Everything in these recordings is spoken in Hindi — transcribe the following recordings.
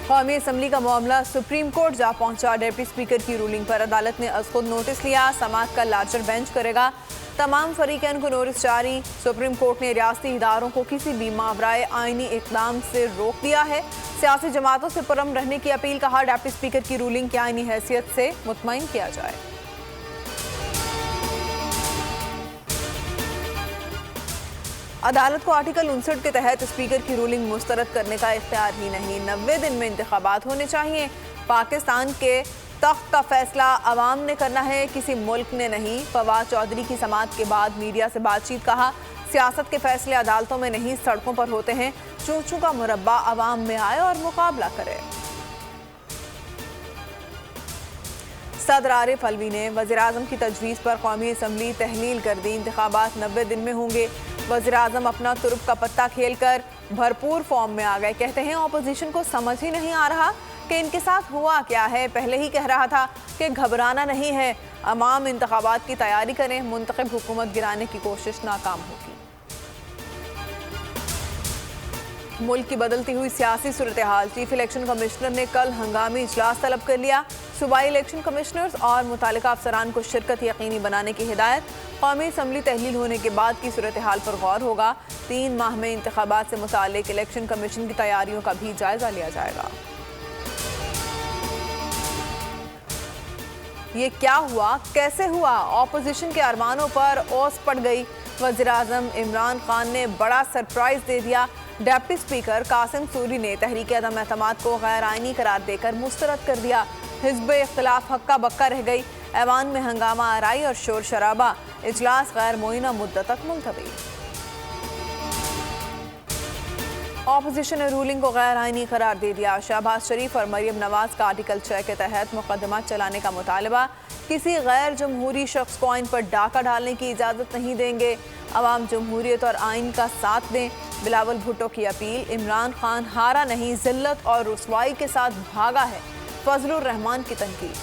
कौमी असम्बली का मामला सुप्रीम कोर्ट जा पहुंचा। डिप्टी स्पीकर की रूलिंग पर अदालत ने खुद नोटिस लिया। समाअत का लार्जर बेंच करेगा। तमाम फरीकैन को नोटिस जारी। सुप्रीम कोर्ट ने रियासती इदारों को किसी भी मावराए आईनी इकदाम से रोक दिया है। सियासी जमातों से पुरअमन रहने की अपील। कहा, डिप्टी स्पीकर की रूलिंग की आईनी हैसियत से मुतमईन किया जाए। अदालत को आर्टिकल 59 के तहत स्पीकर की रूलिंग मुस्तरद करने का इख्तियार ही नहीं। 90 दिन में इंतखाबात होने चाहिए। पाकिस्तान के तख्त का फैसला अवाम ने करना है, किसी मुल्क ने नहीं। फवाद चौधरी की समाअत के बाद मीडिया से बातचीत। कहा, सियासत के फैसले अदालतों में नहीं सड़कों पर होते हैं। चूचू का मुरब्बा अवाम में आए और मुकाबला करे। सदर आरिफ अलवी ने वज़ीर-ए-आज़म की तजवीज़ पर कौमी असम्बली तहलील कर दी। इंतखाबात 90 दिन में होंगे। वज़ीर-ए-आज़म अपना तुरुप का पत्ता खेलकर भरपूर फॉर्म में आ गए। कहते हैं, ऑपोजिशन को समझ ही नहीं आ रहा कि इनके साथ हुआ क्या है। पहले ही कह रहा था कि घबराना नहीं है, अवाम इंतखाबात की तैयारी करें। मुंतखब हुकूमत गिराने की कोशिश नाकाम होगी। मुल्क की बदलती हुई सियासी सूरत हाल। चीफ इलेक्शन कमिश्नर ने कल हंगामी इजलास तलब कर लिया। सूबाई इलेक्शन कमिश्नर्स और मुतालिका अफसरान को शिरकत यकीनी बनाने की हिदायत। कौमी असम्बली तहलील होने के बाद की सूरत हाल पर गौर होगा। 3 माह में इंतखाबात से मुतालिक इलेक्शन कमीशन की तैयारियों का भी जायजा लिया जाएगा। ये क्या हुआ, कैसे हुआ? ऑपोजिशन के अरमानों पर ओस पड़ गई। वज़ीर-ए-आज़म इमरान खान ने बड़ा सरप्राइज दे दिया। डिप्टी स्पीकर कासिम सूरी ने तहरीक अदम एतमाद को गैर आईनी करार देकर मुस्तरद कर दिया। हिज़्ब इख्तिलाफ हक्का बक्का रह गई। ऐवान में हंगामा आराई और शोर शराबा। इजलास गैर मुइना मुद्दत तक मुलतवी। ऑपोजिशन ने रूलिंग को गैर आईनी करार दे दिया। शहबाज शरीफ और मरियम नवाज का आर्टिकल 6 के तहत मुकदमा चलाने का मुतालबा। किसी गैर जमहूरी शख्स को आइन पर डाका डालने की इजाज़त नहीं देंगे। अवाम जमहूरियत और आइन का साथ दें। बिलावल भुट्टो की अपील। इमरान खान हारा नहीं, जिल्लत और रुसवाई के साथ भागा है। फजलुर रहमान की तनकीद।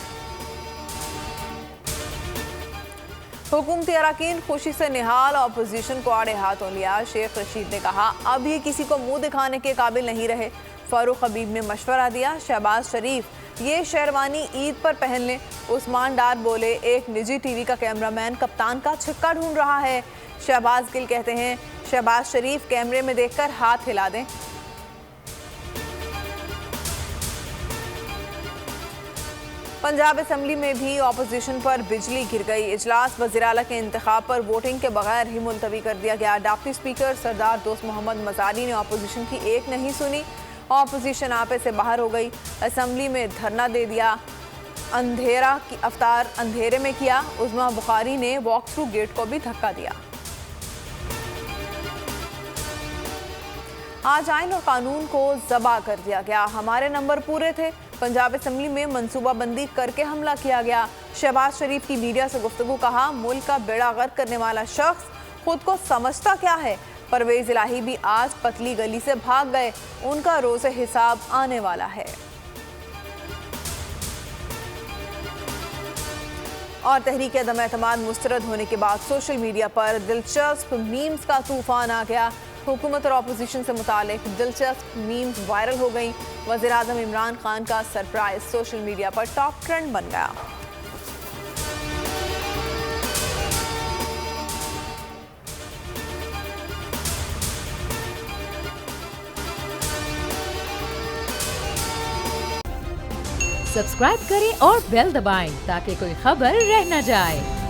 हुकूमती अराकीन खुशी से निहाल। ऑपोजिशन को आड़े हाथों लिया। शेख रशीद ने कहा, अब ये किसी को मुंह दिखाने के काबिल नहीं रहे। फारूक हबीब ने मशवरा दिया। शहबाज शरीफ ये शेरवानी ईद पर पहन लें। उस्मान डार बोले, एक निजी टीवी का कैमरामैन कप्तान का छिक्का ढूंढ रहा है। शहबाज गिल कहते हैं, शहबाज शरीफ कैमरे में देखकर हाथ हिला दें। पंजाब असम्बली में भी ऑपोजिशन पर बिजली गिर गई। इजलास वज़ीर-ए-आला के इंतखाब पर वोटिंग के बगैर ही मुलतवी कर दिया गया। डिप्टी स्पीकर सरदार दोस्त मोहम्मद मज़ारी ने ऑपोजिशन की एक नहीं सुनी। ऑपोजिशन आपे से बाहर हो गई। असम्बली में धरना दे दिया। अंधेरा की अवतार अंधेरे में किया। उज़मा बुखारी ने वॉक थ्रू गेट को भी धक्का दिया। आज आइन और कानून को ज़बा कर दिया गया। हमारे नंबर पूरे थे। पंजाब असम्बली में मनसूबाबंदी करके हमला किया गया। शहबाज शरीफ की मीडिया से गुफ्तगू। कहा, मुल्क का बेड़ा गर्क करने वाला शख्स खुद को समझता क्या है। परवेज इलाही भी आज पतली गली से भाग गए। उनका रोज़े हिसाब आने वाला है। और तहरीक अदम एतमाद मुस्तरद होने के बाद सोशल मीडिया पर दिलचस्प मीम्स का तूफान आ गया। हुकूमत और ऑपोजिशन से मुतालिक दिलचस्प मीम्स वायरल हो गई। वज़ीर-ए-आज़म इमरान खान का सरप्राइज सोशल मीडिया पर टॉप ट्रेंड बन गया। सब्सक्राइब करें और बेल दबाएं ताकि कोई खबर रह न जाए।